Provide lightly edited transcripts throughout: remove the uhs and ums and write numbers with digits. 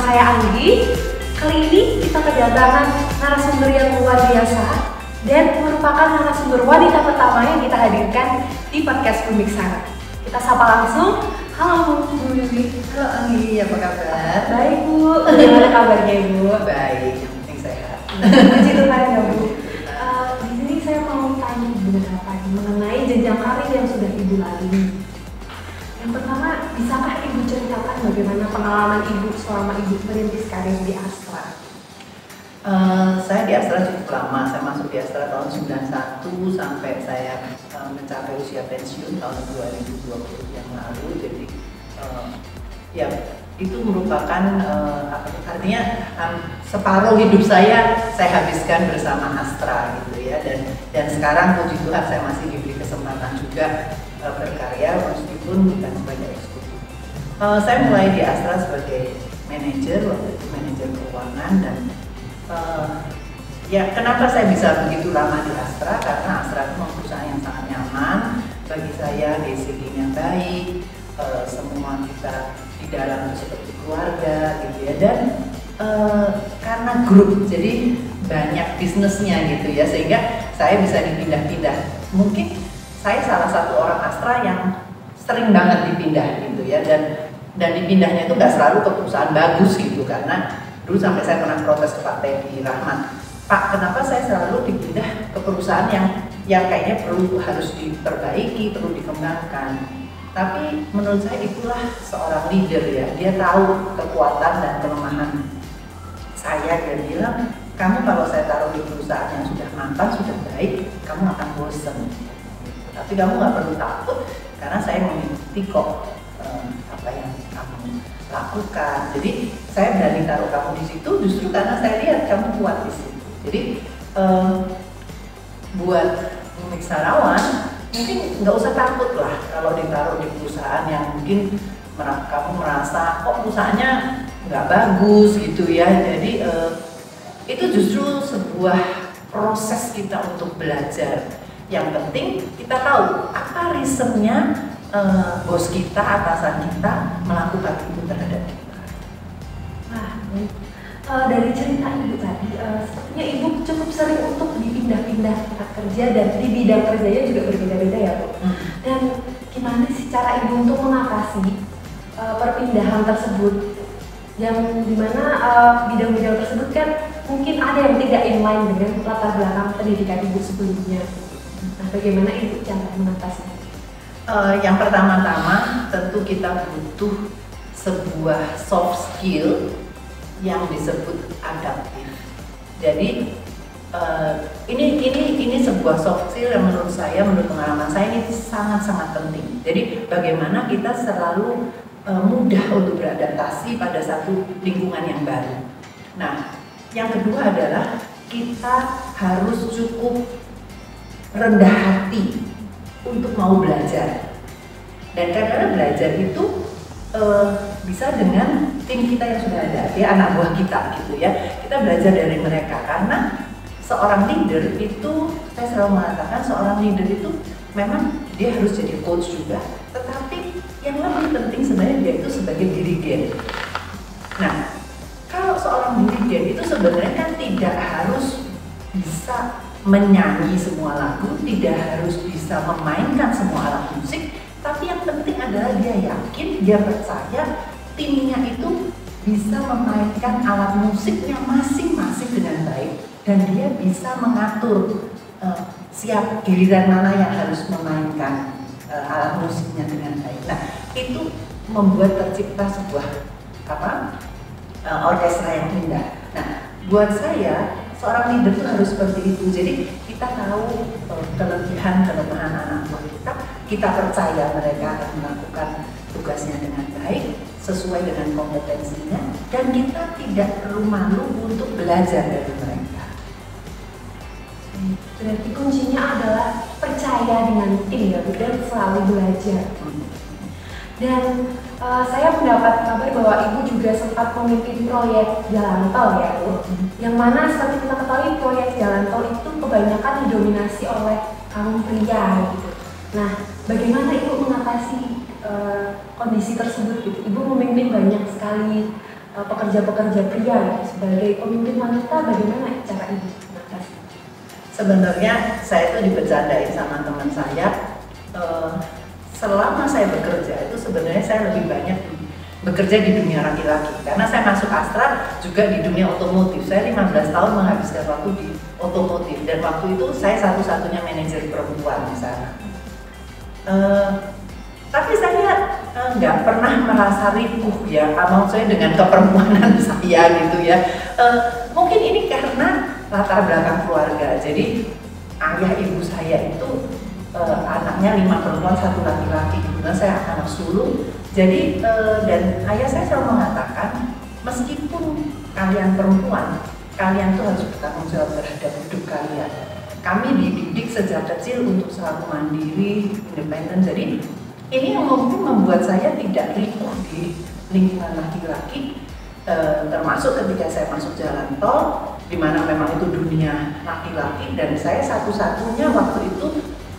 saya Anggi. Kali ini kita kedatangan narasumber yang luar biasa dan merupakan narasumber wanita pertama yang kita hadirkan di podcast Pemiksara. Kita sapa langsung. Halo Bu Wiwi. Halo Anggi, apa kabar? Baik Bu, bagaimana kabarnya Ibu? Baik, yang penting sehat. Puji Tuhan ya Bu. Di sini saya mau tanya beberapa mengenai jenjang karir yang sudah Ibu lalui. Yang pertama, bisakah Ibu ceritakan bagaimana pengalaman Ibu selama Ibu merintis karir di Astra? Saya di Astra cukup lama. Saya masuk di Astra tahun 91 sampai saya mencapai usia pensiun tahun 2020 yang lalu. Jadi ya itu merupakan artinya separuh hidup saya habiskan bersama Astra gitu ya. Dan sekarang puji Tuhan saya masih diberi kesempatan juga berkarya meskipun bukan sebagai eksekutif. Saya mulai di Astra sebagai manajer, waktu itu manajer keuangan dan ya kenapa saya bisa begitu lama di Astra? Karena Astra itu perusahaan yang sangat nyaman bagi saya, DCG-nya baik, semua kita di dalam seperti keluarga gitu ya, dan karena grup jadi banyak bisnisnya gitu ya, sehingga saya bisa dipindah-pindah. Mungkin saya salah satu orang Astra yang sering banget dipindah gitu ya, dan dipindahnya itu nggak selalu ke perusahaan bagus gitu, karena dulu sampai saya pernah protes ke Pak Teddy Rahmat, Pak, kenapa saya selalu dipindah ke perusahaan yang kayaknya harus diperbaiki, perlu dikembangkan. Tapi menurut saya itulah seorang leader ya, dia tahu kekuatan dan kelemahan saya. Dia bilang, kamu kalau saya taruh di perusahaan yang sudah mapan, sudah baik, kamu akan bosen. Tapi kamu nggak perlu takut, karena saya mengikuti kok apa yang kamu lakukan. Jadi saya berani taruh kamu di situ justru karena saya lihat kamu kuat di situ. Jadi buat pemiksarawan mungkin nggak usah takut lah kalau ditaruh di perusahaan yang mungkin kamu merasa kok perusahaannya nggak bagus gitu ya. Jadi itu justru sebuah proses kita untuk belajar. Yang penting kita tahu apa reasonnya bos kita, atasan kita melakukan itu terhadap kita. Nah, dari cerita Ibu tadi, sepertinya Ibu cukup sering untuk dipindah-pindah tempat kerja dan di bidang kerjanya juga berbeda-beda ya Bu. Dan gimana sih cara Ibu untuk mengatasi perpindahan tersebut? Yang dimana bidang-bidang tersebut kan mungkin ada yang tidak inline dengan latar belakang pendidikan Ibu sebelumnya. Nah, bagaimana Ibu cara mengatasinya? Yang pertama-tama tentu kita butuh sebuah soft skill yang disebut adaptif. Jadi ini sebuah soft skill yang menurut saya, menurut pengalaman saya ini sangat-sangat penting. Jadi bagaimana kita selalu mudah untuk beradaptasi pada satu lingkungan yang baru. Nah, yang kedua adalah kita harus cukup rendah hati untuk mau belajar. Dan kadang-kadang belajar itu bisa dengan tim kita yang sudah ada, ya anak buah kita gitu ya. Kita belajar dari mereka karena seorang leader itu, saya selalu mengatakan seorang leader itu memang dia harus jadi coach juga, tetapi yang lebih penting sebenarnya dia itu sebagai dirigen. Nah, kalau seorang dirigen itu sebenarnya kan tidak harus bisa menyanyi semua lagu, tidak harus bisa memainkan semua alat musik, tapi yang penting adalah dia yakin, dia percaya timnya itu bisa memainkan alat musiknya masing-masing dengan baik, dan dia bisa mengatur siap giliran mana yang harus memainkan alat musiknya dengan baik. Nah, itu membuat tercipta sebuah orkestra yang indah. Nah, buat saya seorang leader itu harus seperti itu. Jadi kita tahu kelebihan-kelemahan anak buah kita percaya mereka akan melakukan tugasnya dengan baik, sesuai dengan kompetensinya, dan kita tidak perlu malu untuk belajar dari mereka. Berarti kuncinya adalah percaya dengan tim ya, dan selalu belajar. Dan saya mendapat kabar bahwa Ibu juga sempat memimpin proyek jalan tol ya Bu. Yang mana seperti kita ketahui proyek jalan tol itu kebanyakan didominasi oleh kaum pria gitu. Nah, bagaimana Ibu mengatasi kondisi tersebut gitu? Ibu memimpin banyak sekali pekerja-pekerja pria ya, sebagai pemimpin wanita, bagaimana cara ibu mengatasi? Sebenarnya saya itu dibercandain sama teman saya, selama saya bekerja itu sebenarnya saya lebih banyak bekerja di dunia laki-laki karena saya masuk Astra juga di dunia otomotif. Saya 15 tahun menghabiskan waktu di otomotif dan waktu itu saya satu-satunya manajer perempuan di sana. Tapi saya nggak pernah merasa ripuh ya, maksud saya dengan keperempuanan saya gitu ya. Mungkin ini karena latar belakang keluarga. Jadi ayah ibu saya itu anaknya 5 perempuan 1 laki-laki. Kemudian saya anak sulung. Jadi dan ayah saya selalu mengatakan meskipun kalian perempuan, kalian tuh harus bertanggung jawab terhadap hidup kalian. Kami dididik sejak kecil untuk selalu mandiri, independen. Jadi ini yang mungkin membuat saya tidak ripuh di lingkungan laki-laki, termasuk ketika saya masuk jalan tol, di mana memang itu dunia laki-laki dan saya satu-satunya waktu itu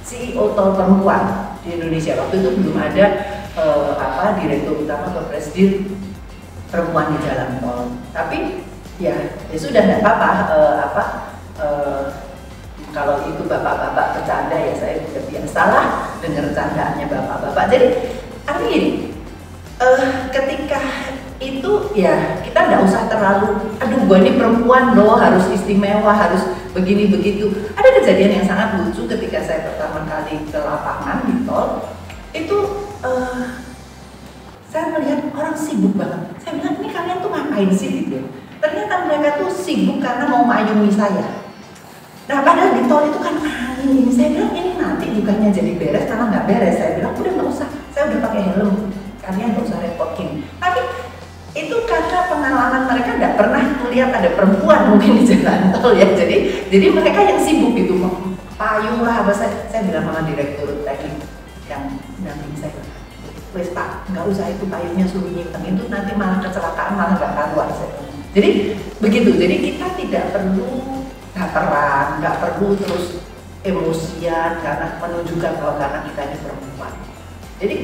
CEO tol perempuan di Indonesia. Waktu itu belum ada direktur utama atau presiden perempuan di jalan tol. Tapi ya sudah tidak apa-apa. Kalau itu bapak-bapak bercanda ya saya juga biasalah dengar candaannya bapak-bapak. Jadi artinya ini ketika itu ya kita tidak usah terlalu aduh gua ini perempuan loh harus istimewa harus begini begitu. Ada kejadian yang sangat lucu ketika saya pertama kali ke lapangan di tol itu saya melihat orang sibuk banget. Saya bilang ini kalian tuh ngapain sih gitu. Ternyata mereka tuh sibuk karena mau mayungi saya. Nah padahal di tol itu kan angin ini. Saya bilang ini nanti bukannya jadi beres karena nggak beres. Saya bilang udah nggak usah. Saya udah pakai helm. Kalian nggak usah repotin. Tapi itu karena pengalaman mereka nggak pernah melihat ada perempuan mungkin di jalan tol ya. Jadi mereka yang sibuk gitu. Payung lah apa saya bilang sama direktur teknik yang nanti saya wes pak nggak usah itu payungnya suruh nyitem itu nanti malah kecelakaan malah nggak karuan saya. Jadi begitu. Jadi kita tidak perlu baperan, nggak perlu terus emosian karena menunjukkan kalau karena kita ini perempuan. Jadi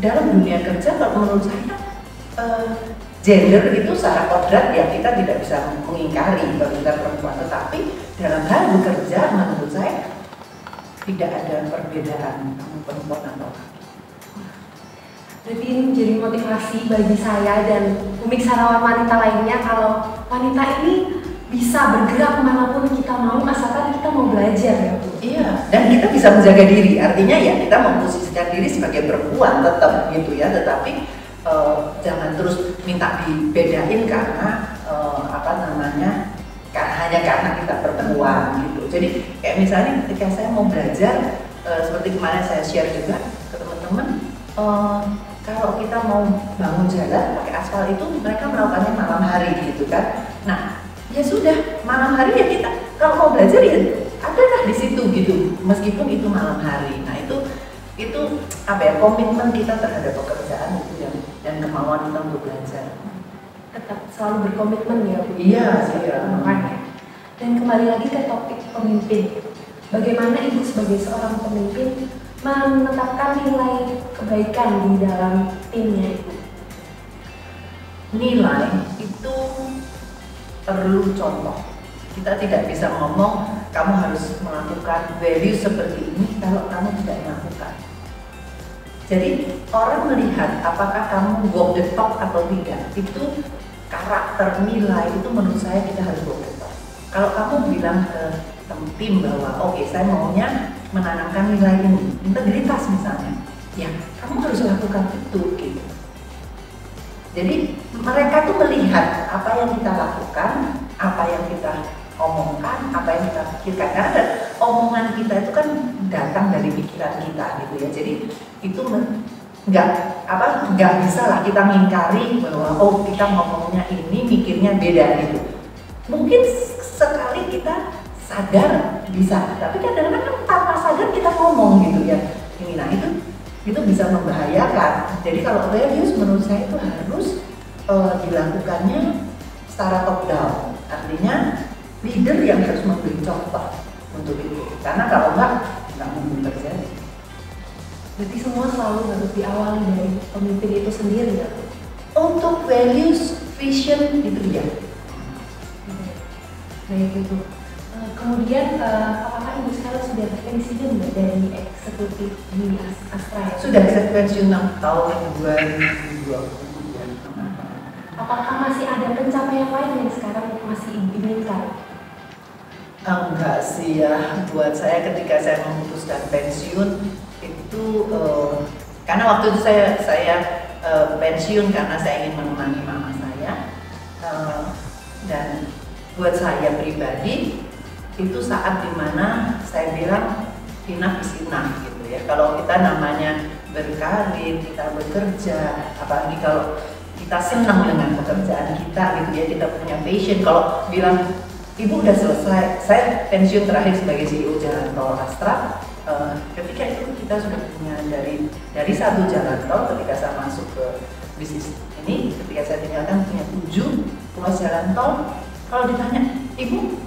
dalam dunia kerja kalau menurut saya gender itu secara kodrat ya kita tidak bisa mengingkari kalau kita perempuan, tetapi dalam hal bekerja menurut saya tidak ada perbedaan kamu perempuan atau laki. Jadi ini menjadi motivasi bagi saya dan pemiksarawan wanita lainnya kalau wanita ini bisa bergerak kemanapun kita mau asalkan kita mau belajar ya Bu. Iya, dan kita bisa menjaga diri, artinya ya kita memposisikan diri sebagai perempuan tetap gitu ya, tetapi jangan terus minta dibedain karena hanya karena kita perempuan gitu. Jadi kayak misalnya ketika saya mau belajar seperti kemarin saya share juga ke teman-teman, kalau kita mau bangun jalan pakai aspal itu mereka melakukannya malam hari gitu kan. Nah ya sudah malam hari ya kita kalau mau belajar ya adalah di situ gitu meskipun itu malam hari. Nah itu apa ya komitmen kita terhadap pekerjaan itu dan kemauan kita untuk belajar. Tetap selalu berkomitmen ya Bu. Iya makanya. Dan kembali lagi ke topik pemimpin. Bagaimana ibu sebagai seorang pemimpin menetapkan nilai kebaikan di dalam timnya itu? Nilai itu perlu contoh. Kita tidak bisa ngomong kamu harus melakukan value seperti ini kalau kamu tidak melakukan. Jadi orang melihat apakah kamu walk the talk atau tidak. Itu karakter nilai itu menurut saya kita harus walk the talk. Kalau kamu bilang ke tim bahwa oke, saya maunya menanamkan nilai ini, integritas misalnya, ya kamu harus lakukan itu gitu. Jadi mereka tuh melihat apa yang kita lakukan, apa yang kita omongkan, apa yang kita pikirkan. Karena omongan kita itu kan datang dari pikiran kita gitu ya. Jadi itu nggak bisa lah kita mengingkari bahwa oh kita ngomongnya ini, mikirnya beda gitu. Mungkin sekali kita sadar bisa, tapi kadang-kadang tanpa sadar kita ngomong gitu ya. Ini nah itu bisa membahayakan. Jadi kalau values menurut saya itu harus dilakukannya secara top down. Artinya leader yang harus memberi contoh untuk itu. Karena kalau nggak mungkin terjadi. Berarti semua selalu harus diawali dari pemimpin itu sendiri ya. Untuk values vision itu dia. Baik itu. Kemudian apakah ibu sekarang sudah pensiun dari eksekutif di Astra? Sudah pensiun 6 tahun 2020. Apakah masih ada pencapaian lain yang sekarang masih ibu inginkan? Enggak sih ya, buat saya ketika saya memutuskan pensiun itu karena waktu itu saya pensiun karena saya ingin menemani mama saya, dan buat saya pribadi itu saat dimana saya bilang enough is enough gitu ya. Kalau kita namanya berkarir, kita bekerja, apalagi kalau kita senang dengan pekerjaan kita gitu ya, kita punya passion. Kalau bilang ibu udah selesai, saya pensiun terakhir sebagai CEO Jalan Tol Astra. Ketika itu kita sudah punya dari satu jalan tol, ketika saya masuk ke bisnis ini, ketika saya tinggalkan punya 7 ruas jalan tol. Kalau ditanya, ibu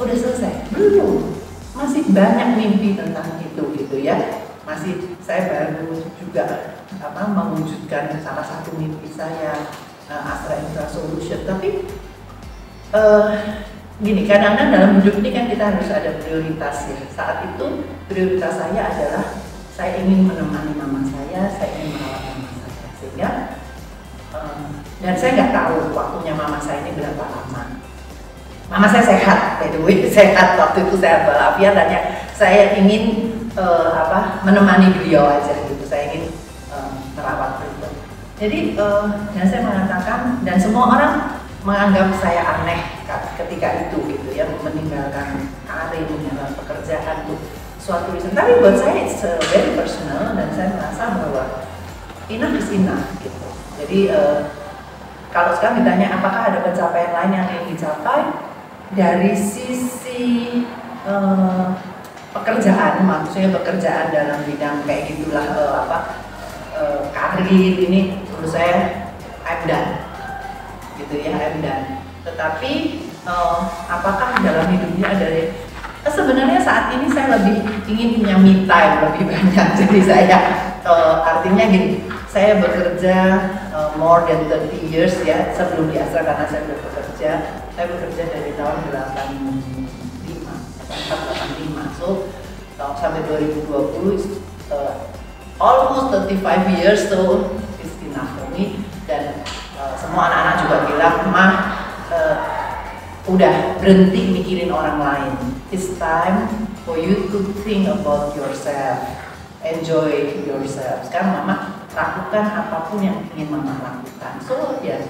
udah selesai? Belum, masih banyak mimpi tentang itu gitu ya. Masih saya baru juga mewujudkan salah satu mimpi saya, Astra Infra Solution. Tapi gini, kadang-kadang dalam hidup ini kan kita harus ada prioritas ya. Saat itu prioritas saya adalah saya ingin menemani mama saya ingin merawat mama saya, sehingga dan saya nggak tahu waktunya mama saya ini berapa lama. Mama saya sehat, by the way, sehat waktu itu, sehat walafiat, dan ya saya ingin menemani beliau aja gitu. Saya ingin merawat beliau. Jadi dan saya mengatakan, dan semua orang menganggap saya aneh ketika itu gitu ya, meninggalkan karir, meninggalkan pekerjaan untuk suatu reason. Tapi buat saya it's very personal, dan saya merasa bahwa enough is enough gitu. Jadi kalau sekarang ditanya apakah ada pencapaian lain yang ingin dicapai dari sisi pekerjaan, maksudnya pekerjaan dalam bidang kayak gitulah, karir ini menurut saya I'm done gitu ya, I'm done. Tetapi apakah dalam hidupnya ada sebenarnya saat ini saya lebih ingin punya me time lebih banyak. Jadi saya artinya gini, saya bekerja more than 30 years ya, sebelum di Astra, karena saya sudah bekerja. Saya bekerja dari tahun 485, so sampai 2020 almost 35 years, so it's enough for me. Dan semua anak-anak juga bilang, mah udah berhenti mikirin orang lain. It's time for you to think about yourself, enjoy yourself. Sekarang mama lakukan apapun yang ingin mama lakukan. So ya,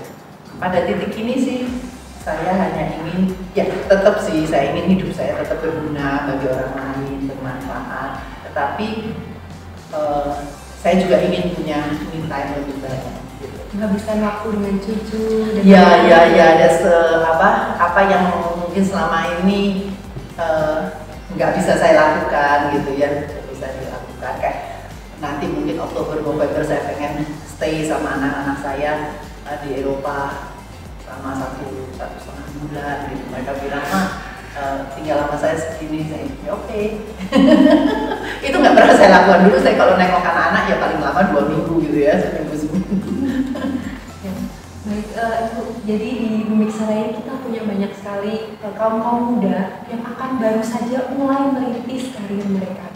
pada titik ini sih saya hanya ingin, ya tetap sih saya ingin hidup saya tetap berguna bagi orang lain, bermanfaat. Tetapi saya juga ingin punya me time lebih banyak. Gitu. Menghabiskan waktu dengan cucu. Ya, ada apa yang mungkin selama ini nggak bisa saya lakukan gitu ya, bisa dilakukan. Kayak nanti mungkin Oktober, November saya pengen stay sama anak-anak saya di Eropa sama satu setengah bulan gitu. Mereka bilang, mah tinggal sama saya segini, saya ya oke. Itu nggak pernah saya lakukan dulu. Saya kalau nengok anak-anak ya paling lama 2 minggu gitu ya, seminggu. Ya. Baik, Ibu, jadi di Mimixara ini kita punya banyak sekali kaum muda yang akan baru saja mulai merintis karir mereka.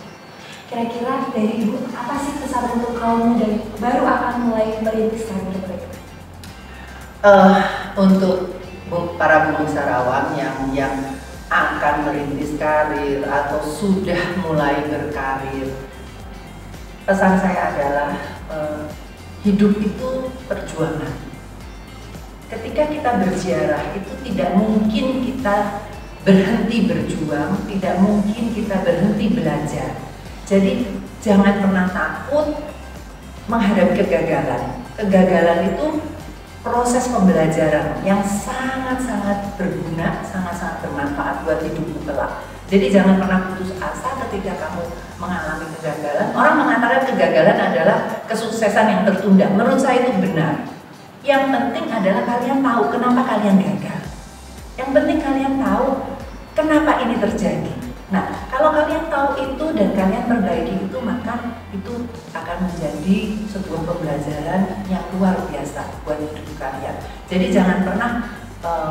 Kira-kira dari Ibu, apa sih pesan untuk kaum muda yang baru akan mulai merintis karir mereka? Untuk para Mimixarawan yang akan merintis karir atau sudah mulai berkarir, pesan saya adalah hidup itu perjuangan. Ketika kita berziarah itu tidak mungkin kita berhenti berjuang, tidak mungkin kita berhenti belajar. Jadi jangan pernah takut menghadapi kegagalan. Kegagalan itu proses pembelajaran yang sangat-sangat berguna, sangat-sangat bermanfaat buat hidupmu kelak. Jadi jangan pernah putus asa ketika kamu mengalami kegagalan. Orang mengatakan kegagalan adalah kesuksesan yang tertunda. Menurut saya itu benar. Yang penting adalah kalian tahu kenapa kalian gagal. Yang penting kalian tahu kenapa ini terjadi. Nah, kalau kalian tahu itu dan kalian perbaiki itu, maka itu akan menjadi sebuah pembelajaran yang luar biasa buat hidup kalian. Jadi jangan pernah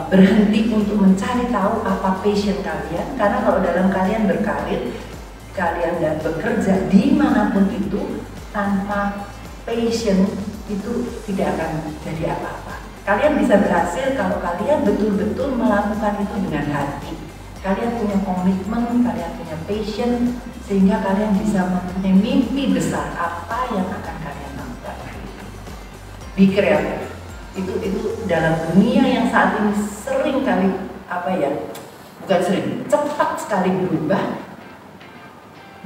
berhenti untuk mencari tahu apa passion kalian, karena kalau dalam kalian berkarir, kalian dan bekerja dimanapun itu, tanpa passion itu tidak akan jadi apa-apa. Kalian bisa berhasil kalau kalian betul-betul melakukan itu dengan hati. Kalian punya komitmen, kalian punya passion, sehingga kalian bisa mempunyai mimpi besar apa yang akan kalian lakukan. Be creative. Itu dalam dunia yang saat ini sering kali bukan sering, cepat sekali berubah,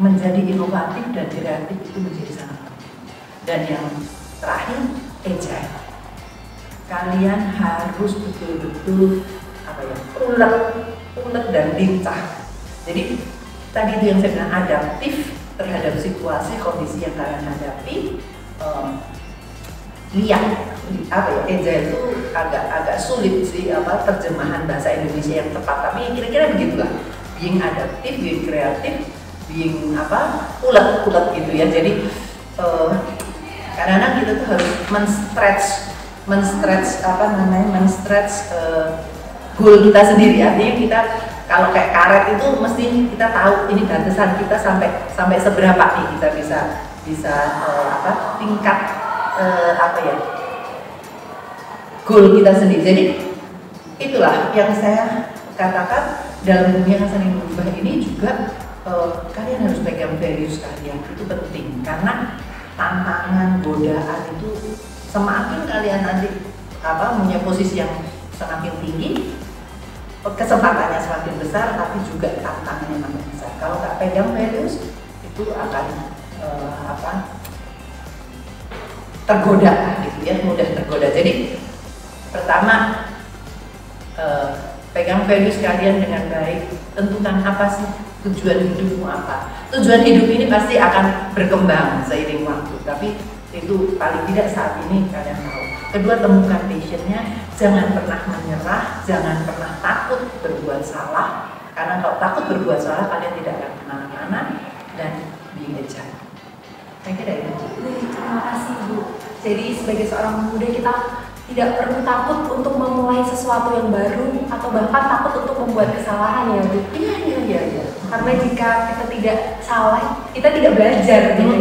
menjadi inovatif dan kreatif itu menjadi sangat penting. Dan yang terakhir, agile. Kalian harus betul-betul ulet dan lincah. Jadi tadi itu yang saya bilang, adaptif terhadap situasi kondisi yang kalian hadapi. Agile itu agak sulit sih terjemahan bahasa Indonesia yang tepat, tapi kira-kira begitulah. Being adaptif, being kreatif, being ulet gitu ya. Jadi kadang-kadang kita tuh harus men-stretch goal kita sendiri. Artinya kita kalau kayak karet itu mesti kita tahu ini batasan kita sampai seberapa nih kita bisa tingkat goal kita sendiri. Jadi itulah yang saya katakan, dalam dunia yang sering berubah ini juga kalian harus pegang values kalian, itu penting, karena tantangan, godaan itu semakin kalian nanti punya posisi yang semakin tinggi, kesempatannya semakin besar, tapi juga tantangannya semakin besar. Kalau nggak pegang values itu akan tergoda gitu ya, mudah tergoda. Jadi pertama, pegang values kalian dengan baik, tentukan apa sih tujuan hidupmu apa. Tujuan hidup ini pasti akan berkembang seiring waktu, tapi itu paling tidak saat ini kalian tahu. Kedua, temukan passionnya, jangan pernah menyerah, jangan pernah takut berbuat salah, karena kalau takut berbuat salah kalian tidak akan kemana-mana, dan being agile. Saya kira itu. Terima kasih Bu. Jadi sebagai seorang muda kita tidak perlu takut untuk memulai sesuatu yang baru, atau bahkan takut untuk membuat kesalahan ya Bu. Iya. Karena jika kita tidak salah, kita tidak belajar gitu.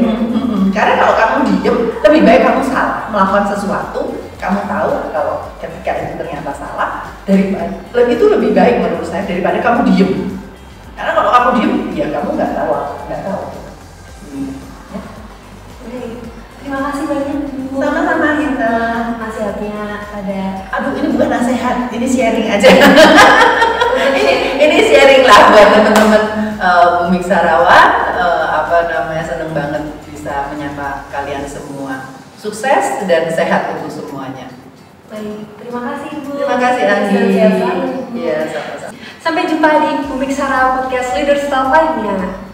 Karena kalau kamu diem, lebih baik kamu salah melakukan sesuatu, kamu tahu kalau ketika itu ternyata salah, daripada itu lebih baik menurut saya daripada kamu diem. Karena kalau kamu diem, ya kamu nggak tahu. Ya. Terima kasih banyak Bu. Sama-sama kita. Nasihatnya ada. Aduh, ini bukan nasihat, ini sharing aja. ini sharing lah buat teman-teman Bumi Sarawak. Seneng banget bisa menyapa kalian semua. Sukses dan sehat untuk semuanya. Baik, terima kasih Bu. Terima kasih Anggi. Iya, sama-sama. Sampai jumpa di Bumi Sarawak Podcast Leaders Talk lainnya.